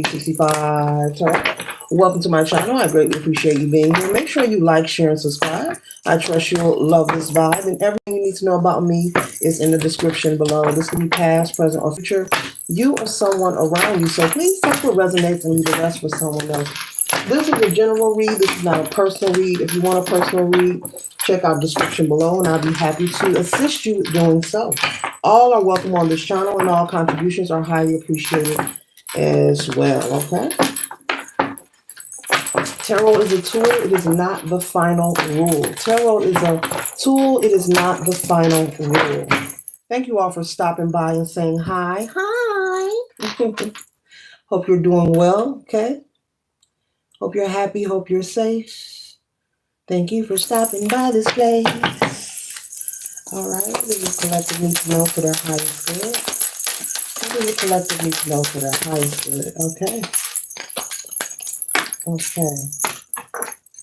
365 time. Welcome to my channel. I greatly appreciate you being here. Make sure you like, share, and subscribe. I trust you'll love this vibe, and everything you need to know about me is in the description below. This can be past, present, or future. You or someone around you. So please take what resonates and leave the rest for someone else. This is a general read. This is not a personal read. If you want a personal read, check out the description below, and I'll be happy to assist you with doing so. All are welcome on this channel, and all contributions are highly appreciated as well. Okay. Tarot is a tool. It is not the final rule. Tarot is a tool. It is not the final rule. Thank you all for stopping by and saying hi. Hi. Hope you're doing well. Okay. Hope you're happy. Hope you're safe. Thank you for stopping by this place. All right. This is collective need to know for their highest good. This is a collective need to know for their highest good. Okay. Okay.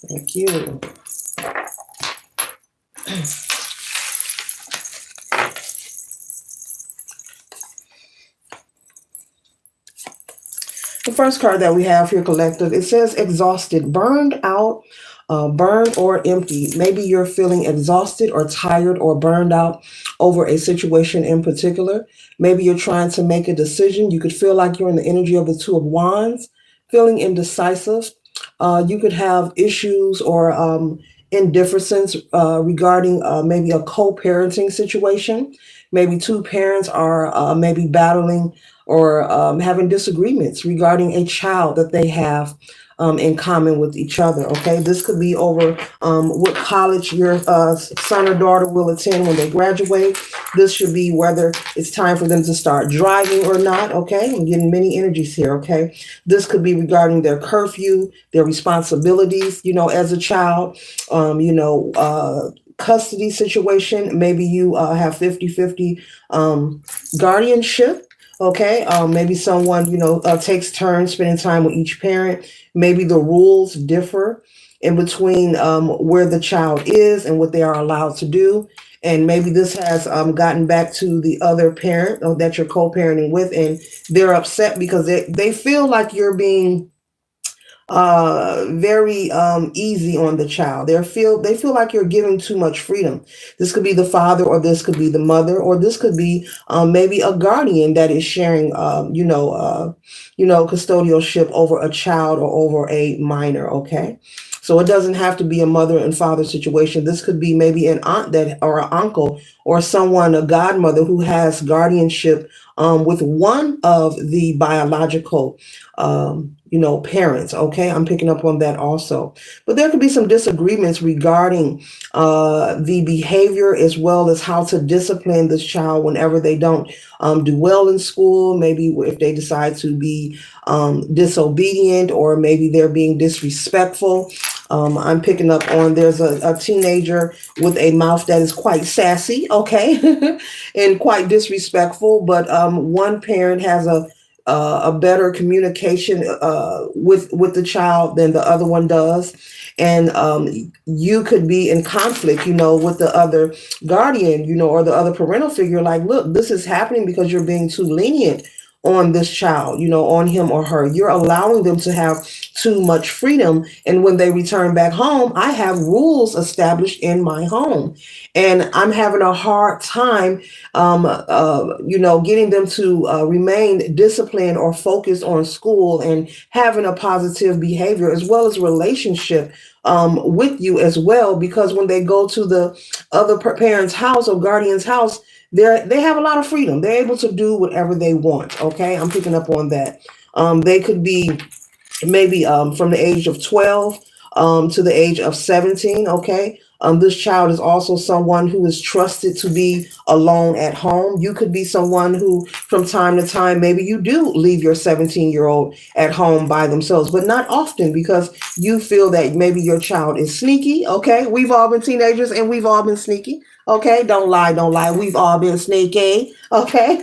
Thank you. The first card that we have here, collective, it says exhausted, burned out, burned or empty. Maybe you're feeling exhausted or tired or burned out over a situation in particular. Maybe you're trying to make a decision. You could feel like you're in the energy of the Two of Wands, feeling indecisive. You could have issues or indifference regarding maybe a co-parenting situation. Maybe two parents are maybe battling or having disagreements regarding a child that they have in common with each other. Okay, this could be over what college your son or daughter will attend when they graduate. This should be whether it's time for them to start driving or not. Okay, I'm getting many energies here. Okay, this could be regarding their curfew, their responsibilities, as a child, custody situation. Maybe you have 50-50 guardianship. Okay, maybe someone, takes turns spending time with each parent. Maybe the rules differ in between where the child is and what they are allowed to do. And maybe this has gotten back to the other parent that you're co-parenting with, and they're upset because they feel like you're being very easy on the child. They feel like you're giving too much freedom. This could be the father, or this could be the mother, or this could be maybe a guardian that is sharing custodialship over a child or over a minor. Okay, so it doesn't have to be a mother and father situation. This could be maybe an aunt or an uncle, or someone, a godmother, who has guardianship with one of the biological parents. Okay, I'm picking up on that also. But there could be some disagreements regarding the behavior, as well as how to discipline this child whenever they don't do well in school. Maybe if they decide to be disobedient, or maybe they're being disrespectful. I'm picking up on there's a teenager with a mouth that is quite sassy, okay, and quite disrespectful. But one parent has a better communication with the child than the other one does. And you could be in conflict, with the other guardian, or the other parental figure. Like, look, this is happening because you're being too lenient on this child, on him or her. You're allowing them to have too much freedom. And when they return back home, I have rules established in my home. And I'm having a hard time, getting them to remain disciplined or focused on school and having a positive behavior, as well as relationship with you as well. Because when they go to the other parent's house or guardian's house, they have a lot of freedom. They're able to do whatever they want. Okay, I'm picking up on that. They could be maybe from the age of 12 to the age of 17. Okay. This child is also someone who is trusted to be alone at home. You could be someone who, from time to time, maybe you do leave your 17-year-old at home by themselves, but not often, because you feel that maybe your child is sneaky. Okay. We've all been teenagers and we've all been sneaky. Okay. Don't lie. We've all been sneaky. Okay.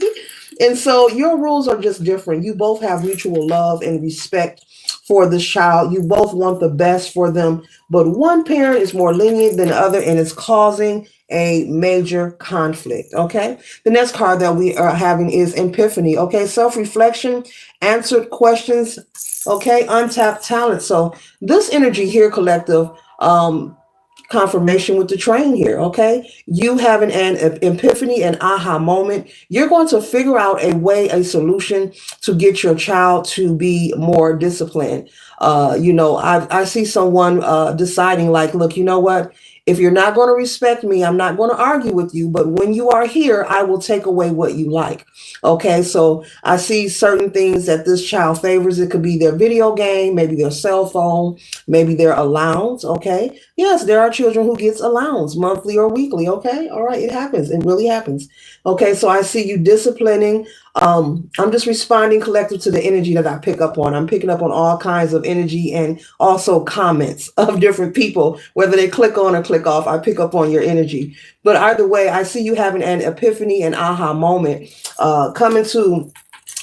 And so your rules are just different. You both have mutual love and respect for this child. You both want the best for them, but one parent is more lenient than the other, and it's causing a major conflict. Okay. The next card that we are having is Epiphany. Okay. Self-reflection, answered questions. Okay. Untapped talent. So this energy here, collective, confirmation with the train here. Okay. You having an epiphany, an aha moment. You're going to figure out a way, a solution to get your child to be more disciplined. I see someone deciding like, look, you know what? If you're not going to respect me, I'm not going to argue with you. But when you are here, I will take away what you like. Okay. So I see certain things that this child favors. It could be their video game, maybe their cell phone, maybe their allowance. Okay. Yes, there are children who gets allowance monthly or weekly. Okay. All right. It happens. It really happens. Okay. So I see you disciplining. I'm just responding collective to the energy that I pick up on. I'm picking up on all kinds of energy and also comments of different people, whether they click on or click off. I pick up on your energy. But either way, I see you having an epiphany, an aha moment, coming to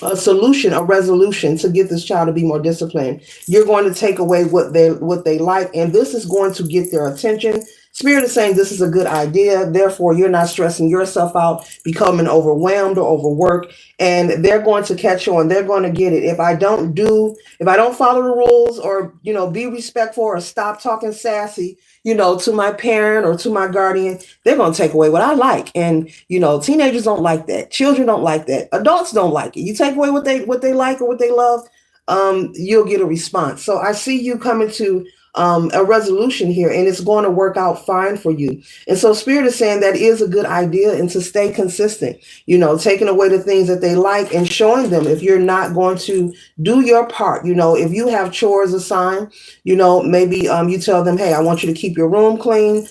a solution, a resolution to get this child to be more disciplined. You're going to take away what they like, and this is going to get their attention. Spirit is saying this is a good idea. Therefore, you're not stressing yourself out, becoming overwhelmed or overworked, and they're going to catch on. They're going to get it. If I don't follow the rules, or be respectful, or stop talking sassy, to my parent or to my guardian, they're going to take away what I like. And, teenagers don't like that. Children don't like that. Adults don't like it. You take away what they like or what they love, you'll get a response. So I see you coming to a resolution here, and it's going to work out fine for you. And so Spirit is saying that is a good idea, and to stay consistent, taking away the things that they like and showing them if you're not going to do your part. If you have chores assigned, maybe you tell them, hey, I want you to keep your room clean,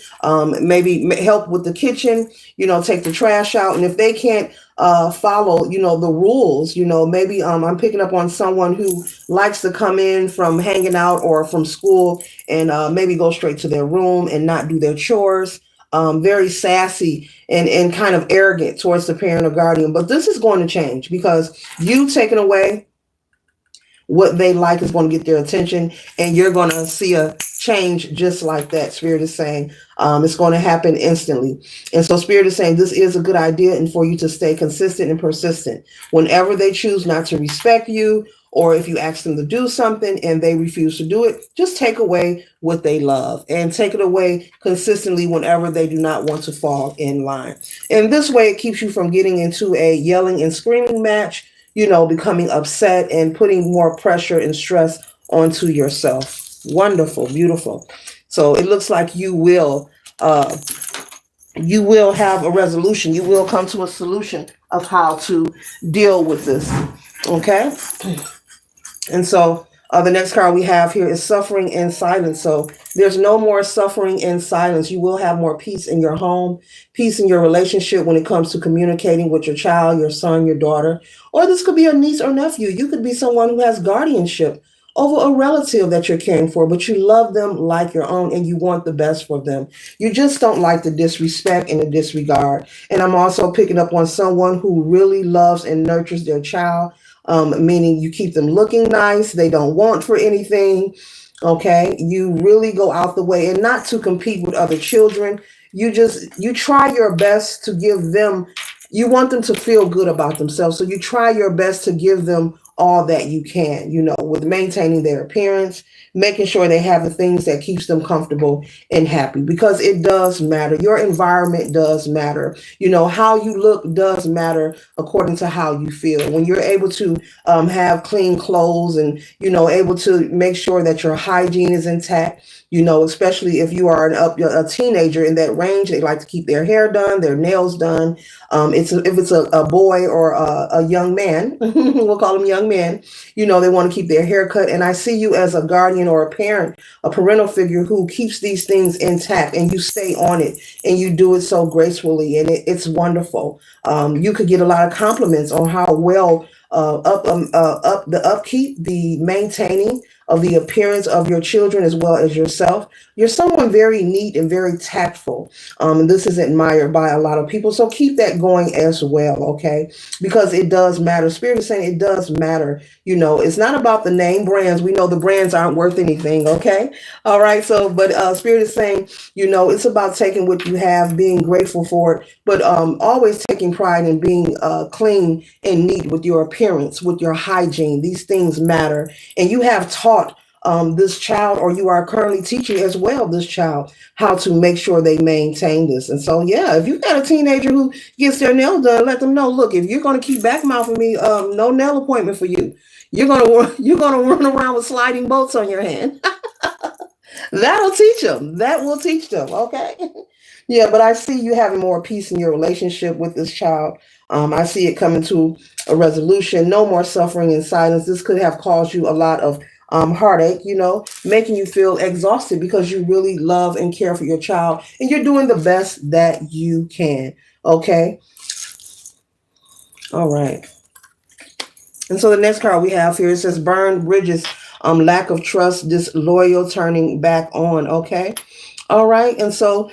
maybe help with the kitchen, take the trash out. And if they can't follow, the rules, maybe I'm picking up on someone who likes to come in from hanging out or from school and maybe go straight to their room and not do their chores. Very sassy and kind of arrogant towards the parent or guardian. But this is going to change because you taking away what they like is going to get their attention, and you're going to see a change just like that. Spirit is saying it's going to happen instantly. And so Spirit is saying this is a good idea, and for you to stay consistent and persistent. Whenever they choose not to respect you, or if you ask them to do something and they refuse to do it, just take away what they love and take it away consistently whenever they do not want to fall in line. And this way it keeps you from getting into a yelling and screaming match, becoming upset and putting more pressure and stress onto yourself. Wonderful, beautiful. So it looks like you will have a resolution. You will come to a solution of how to deal with this. Okay. And so the next card we have here is suffering in silence. So there's no more suffering in silence. You will have more peace in your home, peace in your relationship when it comes to communicating with your child, your son, your daughter, or this could be a niece or nephew. You could be someone who has guardianship over a relative that you're caring for, but you love them like your own and you want the best for them. You just don't like the disrespect and the disregard. And I'm also picking up on someone who really loves and nurtures their child. Meaning you keep them looking nice. They don't want for anything. Okay. You really go out the way, and not to compete with other children. You try your best to give them, you want them to feel good about themselves. So you try your best to give them all that you can, with maintaining their appearance, making sure they have the things that keeps them comfortable and happy, because it does matter. Your environment does matter. How you look does matter according to how you feel. When you're able to have clean clothes and, able to make sure that your hygiene is intact, especially if you are a teenager in that range, they like to keep their hair done, their nails done. If it's a boy or a young man, we'll call them young men, they want to keep their hair cut. And I see you as a guardian or a parent, a parental figure who keeps these things intact, and you stay on it and you do it so gracefully. And it's wonderful. You could get a lot of compliments on how well up the upkeep, the maintaining of the appearance of your children as well as yourself. You're someone very neat and very tactful. And this is admired by a lot of people. So keep that going as well, okay? Because it does matter. Spirit is saying it does matter. You know, it's not about the name brands. We know the brands aren't worth anything, okay? All right. So, but Spirit is saying, you know, it's about taking what you have, being grateful for it, but always taking pride in being clean and neat with your appearance, with your hygiene. These things matter. And you have taught this child, or you are currently teaching as well this child how to make sure they maintain this. And so, yeah, if you've got a teenager who gets their nails done, let them know, look, if you're going to keep back mouthing me, no nail appointment for you. You're gonna run around with sliding bolts on your hand. That'll teach them. That will teach them. Okay. Yeah, but I see you having more peace in your relationship with this child. I see it coming to a resolution. No more suffering in silence. This could have caused you a lot of heartache, you know, making you feel exhausted because you really love and care for your child and you're doing the best that you can. Okay. All right. And so the next card we have here, it says burned bridges, lack of trust, disloyal, turning back on. Okay. All right. And so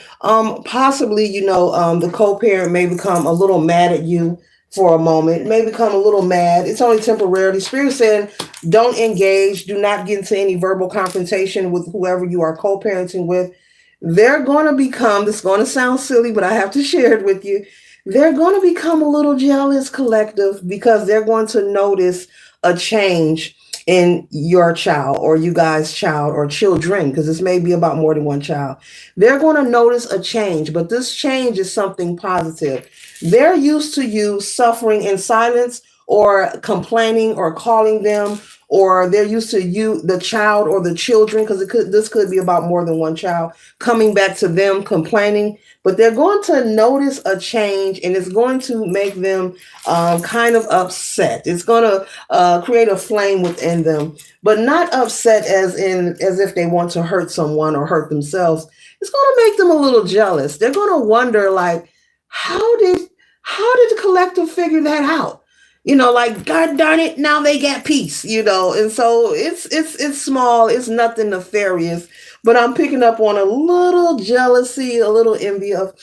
possibly, you know, the co-parent may become a little mad at you for a moment, may become a little mad. It's only temporarily. Spirit saying, don't engage. Do not get into any verbal confrontation with whoever you are co-parenting with. They're going to become, this is going to sound silly, but I have to share it with you. They're going to become a little jealous, collective, because they're going to notice a change in your child or you guys' child or children, because this may be about more than one child. They're going to notice a change, but this change is something positive. They're used to you suffering in silence or complaining or calling them, or they're used to you, the child or the children, because this could be about more than one child, coming back to them complaining. But they're going to notice a change, and it's going to make them kind of upset. It's going to create a flame within them, but not upset as if they want to hurt someone or hurt themselves. It's going to make them a little jealous. They're going to wonder, like, how did the collective figure that out? You know, like, God darn it, now they got peace, you know. And so it's small, it's nothing nefarious, but I'm picking up on a little jealousy, a little envy of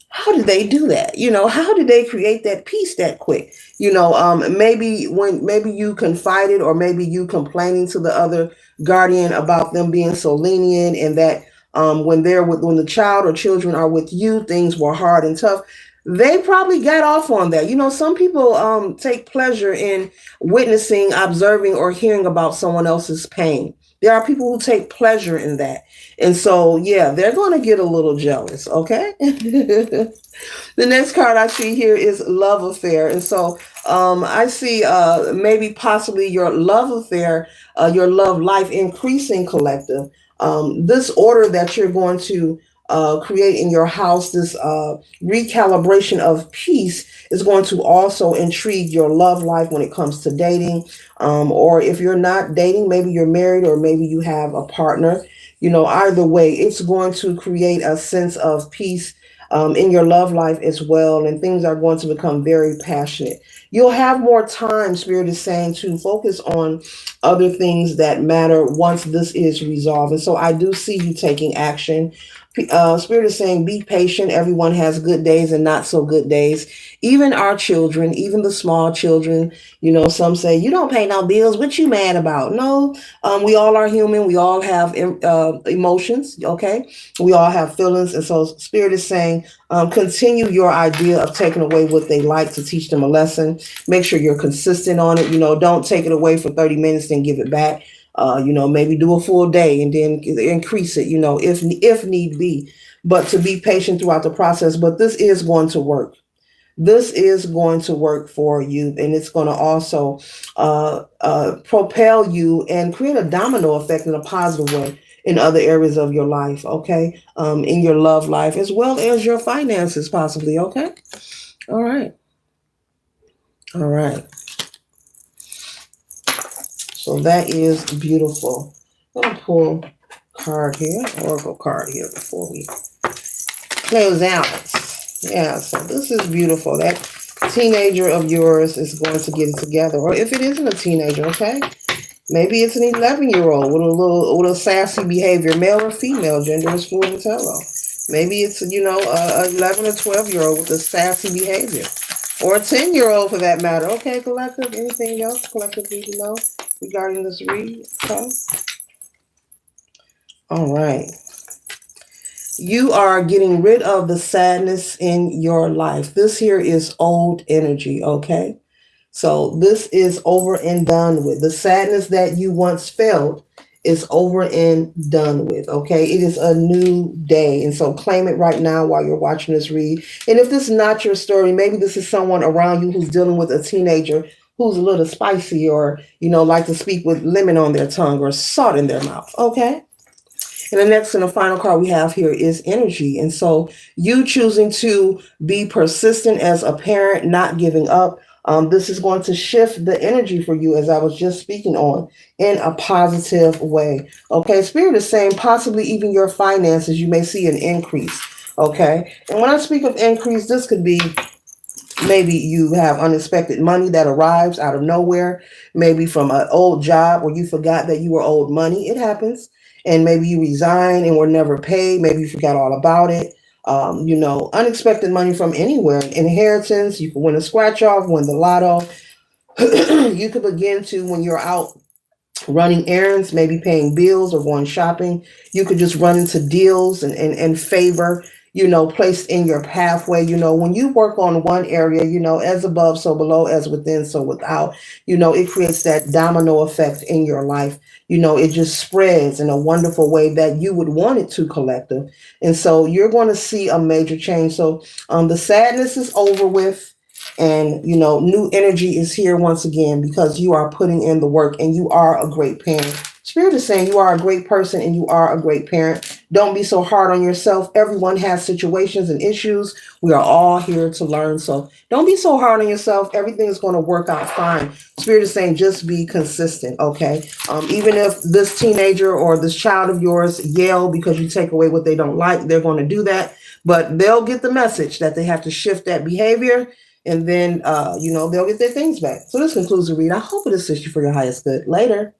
how did they do that? You know, how did they create that peace that quick? You know, maybe you confided, or maybe you complaining to the other guardian about them being so lenient, and that when the child or children are with you, things were hard and tough. They probably got off on that. You know, some people take pleasure in witnessing, observing, or hearing about someone else's pain. There are people who take pleasure in that. And so, yeah, they're going to get a little jealous, okay? The next card I see here is love affair. And so I see maybe possibly your love affair, your love life increasing, collective. This order that you're going to create in your house, this recalibration of peace, is going to also intrigue your love life when it comes to dating. Or if you're not dating, maybe you're married, or maybe you have a partner. You know, either way, it's going to create a sense of peace in your love life as well. And things are going to become very passionate. You'll have more time, Spirit is saying, to focus on other things that matter once this is resolved. And so I do see you taking action. Spirit is saying, be patient. Everyone has good days and not so good days. Even our children, even the small children, you know, some say, you don't pay no bills. What you mad about? No, we all are human. We all have emotions. Okay. We all have feelings. And so Spirit is saying, continue your idea of taking away what they like to teach them a lesson. Make sure you're consistent on it. You know, don't take it away for 30 minutes and give it back. You know, maybe do a full day and then increase it, you know, if need be, but to be patient throughout the process. But this is going to work. This is going to work for you, and it's going to also propel you and create a domino effect in a positive way in other areas of your life, okay? In your love life, as well as your finances, possibly, okay? All right. All right. So that is beautiful. I'm going to pull a card here, oracle card here, before we close out. Yeah, so this is beautiful. That teenager of yours is going to get it together. Or if it isn't a teenager, okay? Maybe it's an 11-year-old with a sassy behavior, male or female, gender is fluid and hello. Maybe it's a 11 or 12-year-old with a sassy behavior, or a 10-year-old for that matter. Okay, collective. Anything else collective need to know regarding this read? Okay. All right. You are getting rid of the sadness in your life. This here is old energy. Okay. So this is over and done with. The sadness that you once felt is over and done with. Okay. It is a new day. And so claim it right now while you're watching this read. And if this is not your story, maybe this is someone around you who's dealing with a teenager who's a little spicy or, like to speak with lemon on their tongue or salt in their mouth. Okay. And the next and the final card we have here is energy. And so you choosing to be persistent as a parent, not giving up. This is going to shift the energy for you, as I was just speaking on, in a positive way. Okay, Spirit is saying possibly even your finances, you may see an increase. Okay, and when I speak of increase, this could be maybe you have unexpected money that arrives out of nowhere, maybe from an old job where you forgot that you were owed money. It happens. And maybe you resign and were never paid. Maybe you forgot all about it. Unexpected money from anywhere. Inheritance, you could win a scratch off, win the lotto. You could begin to, when you're out running errands, maybe paying bills or going shopping, you could just run into deals and favor, placed in your pathway. When you work on one area, as above, so below, as within, so without, it creates that domino effect in your life. It just spreads in a wonderful way that you would want it to, collective. And so you're going to see a major change. So the sadness is over with. And, new energy is here once again because you are putting in the work and you are a great parent. Spirit is saying you are a great person and you are a great parent. Don't be so hard on yourself. Everyone has situations and issues. We are all here to learn. So don't be so hard on yourself. Everything is going to work out fine. Spirit is saying just be consistent, okay? Even if this teenager or this child of yours yell because you take away what they don't like, they're going to do that. But they'll get the message that they have to shift that behavior. And then, they'll get their things back. So this concludes the read. I hope it assists you for your highest good. Later.